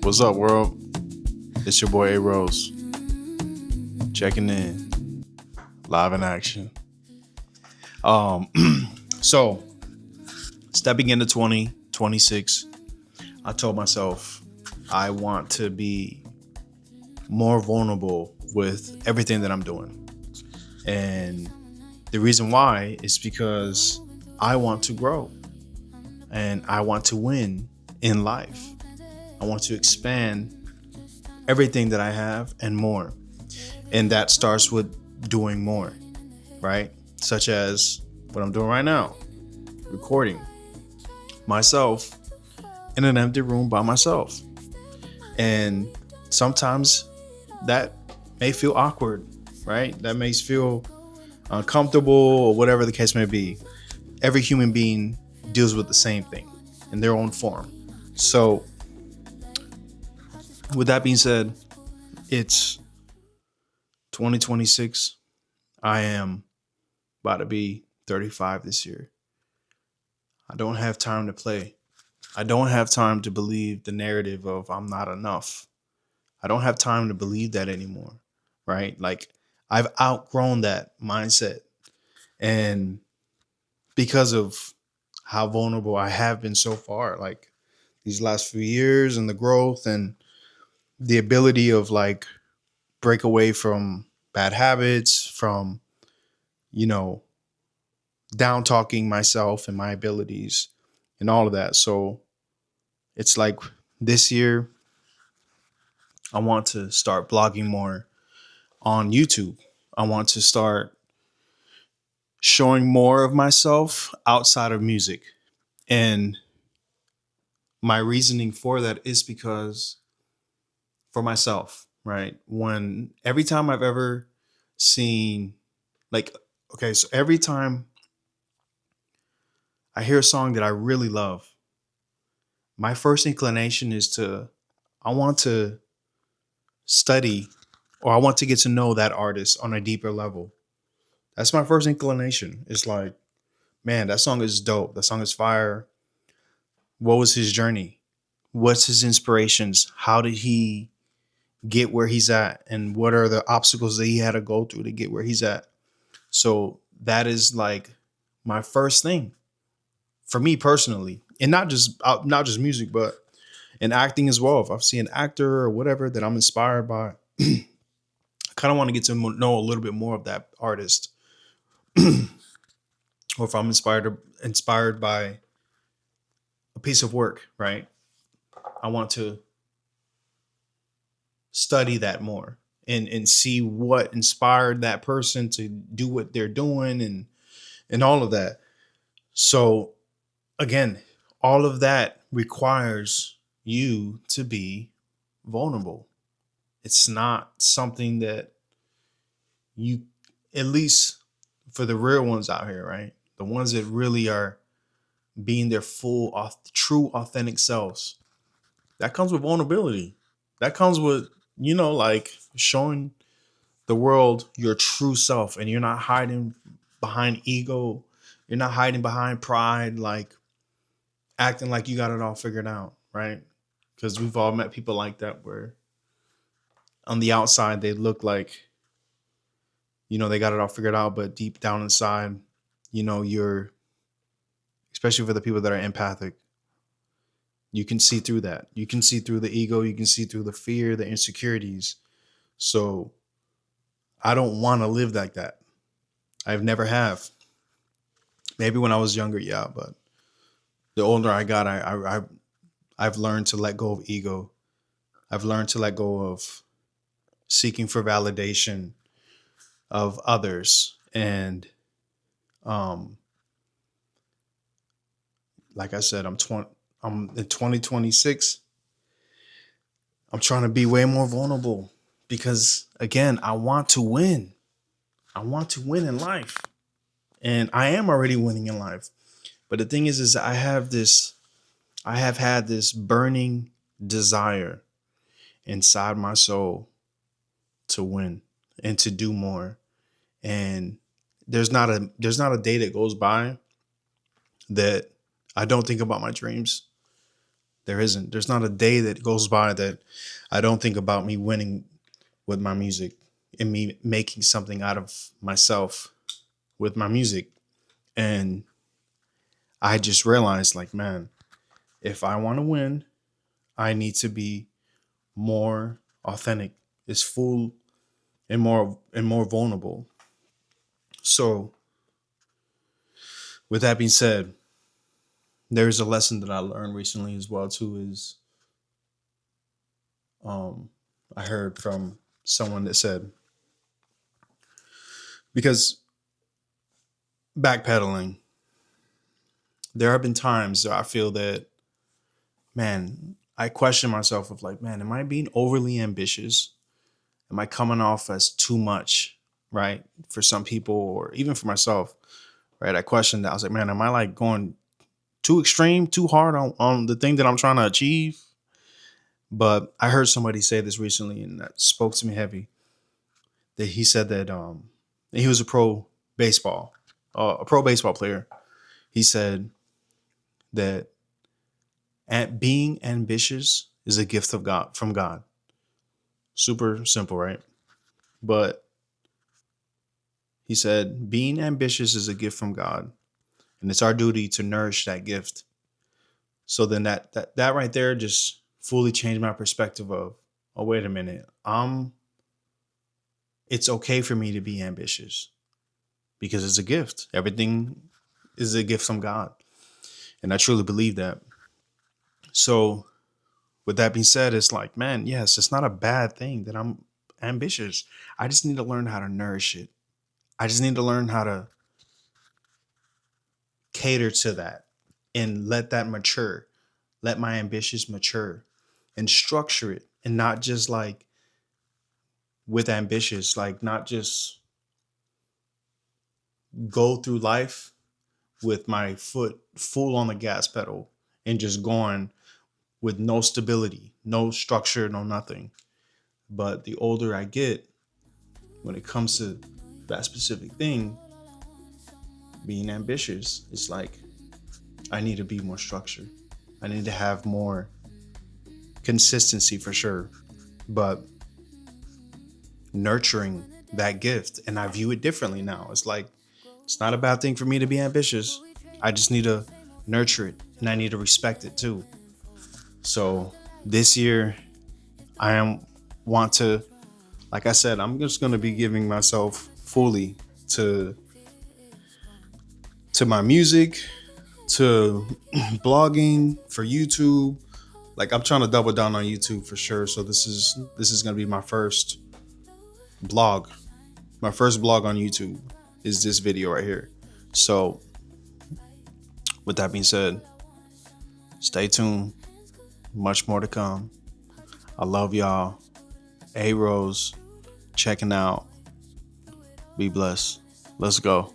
What's up, world? It's your boy A Rose checking in, live in action. Um, so stepping into 2026, I told myself I want to be more vulnerable with everything that I'm doing, and the reason why is because I want to grow and I want to win in life. I want to expand everything that I have and more. And that starts with doing more, right? Such as what I'm doing right now, recording myself in an empty room by myself. And sometimes that may feel awkward, right? That may feel uncomfortable or whatever the case may be. Every human being deals with the same thing in their own form. So, with that being said, it's 2026. I am about to be 35 this year. I don't have time to play. I don't have time to believe the narrative of I'm not enough. I don't have time to believe that anymore, right? Like I've outgrown that mindset. And because of how vulnerable I have been so far, like these last few years and the growth and the ability of like break away from bad habits, from, you know, down talking myself and my abilities and all of that. So it's like this year, I want to start blogging more on YouTube. I want to start showing more of myself outside of music. And my reasoning for that is because for myself, right? When every time I've ever seen, like, okay, so every time I hear a song that I really love, my first inclination is I want to study or I want to get to know that artist on a deeper level. That's my first inclination. It's like, man, that song is dope. That song is fire. What was his journey? What's his inspirations? How did he get where he's at? And what are the obstacles that he had to go through to get where he's at? So that is like my first thing for me personally. And not just music, but in acting as well. If I see an actor or whatever that I'm inspired by, I kind of want to get to know a little bit more of that artist. Or if I'm inspired by a piece of work, right? I want to study that more and see what inspired that person to do what they're doing and all of that. So again, all of that requires you to be vulnerable. It's not something that you, at least for the real ones out here, right? The ones that really are being their true, authentic selves. That comes with vulnerability. That comes with, like showing the world your true self, and you're not hiding behind ego. You're not hiding behind pride, like acting like you got it all figured out, right? Because we've all met people like that where on the outside they look like, they got it all figured out, but deep down inside, you're, especially for the people that are empathic, you can see through that. You can see through the ego. You can see through the fear, the insecurities. So I don't want to live like that. I've never have. Maybe when I was younger, yeah, but the older I got, I've learned to let go of ego. I've learned to let go of seeking for validation of others. And um, like I said, I'm in 2026. I'm trying to be way more vulnerable because again, I want to win. I want to win in life. And I am already winning in life. But the thing is I have had this burning desire inside my soul to win and to do more. And there's not a day that goes by that I don't think about my dreams. There's not a day that goes by that I don't think about me winning with my music and me making something out of myself with my music. And I just realized, like, man, if I want to win, I need to be more authentic, is full and more vulnerable. So with that being said, there's a lesson that I learned recently as well too is um I heard from someone that said, because backpedaling, there have been times that I feel that, man, I question myself of like, man, am I being overly ambitious? Am I coming off as too much, right? For some people or even for myself, right? I questioned that. I was like, man, am I like going too extreme, too hard on the thing that I'm trying to achieve? But I heard somebody say this recently and that spoke to me heavy. That he said that he was a pro baseball player. He said that being ambitious is a gift of God from God. Super simple, right? But he said being ambitious is a gift from God, and it's our duty to nourish that gift. So then that right there just fully changed my perspective of, oh wait a minute, it's okay for me to be ambitious because it's a gift. Everything is a gift from God, and I truly believe that. So with that being said, it's like, man, yes, it's not a bad thing that I'm ambitious. I just need to learn how to nourish it. I just need to learn how to cater to that and let that mature. Let my ambitions mature and structure it and not just like with ambitious, like not just go through life with my foot full on the gas pedal and just going with no stability, no structure, no nothing. But the older I get, when it comes to that specific thing, being ambitious, it's like I need to be more structured. I need to have more consistency for sure, but nurturing that gift. And I view it differently now. It's like, it's not a bad thing for me to be ambitious. I just need to nurture it and I need to respect it too. So this year, want to, like I said, I'm just going to be giving myself fully to my music, to blogging, for YouTube. Like I'm trying to double down on YouTube for sure. So this is going to be my first blog. My first blog on YouTube is this video right here. So with that being said, stay tuned. Much more to come. I love y'all. A Rose checking out. Be blessed. Let's go.